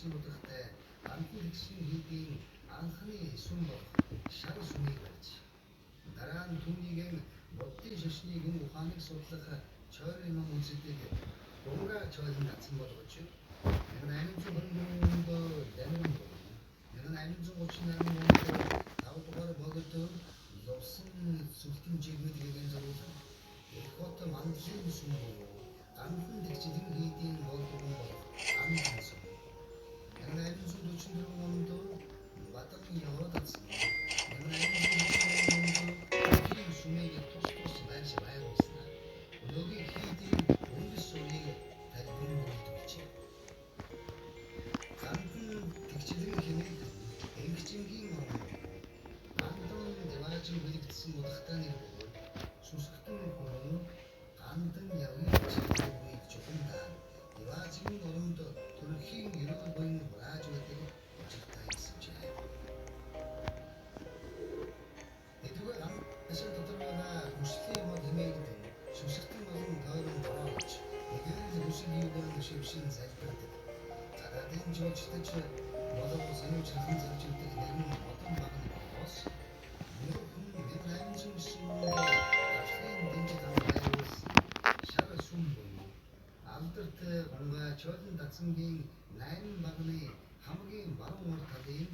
будахтай анхны тэгшин хийдийн анхны сүм болох шар сүмийг барьж дараа нь түүнийг боддын шашныг ухааныг судлах чойрын ном үндэстнийг дунгаа чойрын татсан болгож 1824 онд Данилын 1838 онд 5 дугаар богдоор ловсон сүлтэн жигмэдгийн зориулсан эхот мандлын сүм анхны тэгшин хийдийн болдгон болох анхны сүм 1844 онд Батлан яваад атсан 1844 онд сүмийг тус байрш байгуулсан. Өнөөгийн хийдийн үндэс сүмийг тархин болгож гандан тэгчлэн хэмээх энгчингийн гандан деважин бэлэгдсэн удахтай нэг сүсгтэн хүн гандан явын чиглэлийг чухамдаа деважин оронд төрхийн ерөөл буйн хурааж байдаг учиртай хэлсэнжээ. Эдгээр ашиг доторгоо хүслийн мод хэмээгдэн сүсгтэн болон тойрон дороож эдгээр хүслийн юугаар шившин зайлтгаадаг. Гадаадын жуулчдаж болов сануучрхан зарчилдаг нэгэн модон багны бос нөхөн 1890 ажлын дэмжлэг байгуулсан шар сүм буюу алдарт гонгаа чойрон дацангийн 8 багны хамгийн баруун урт талын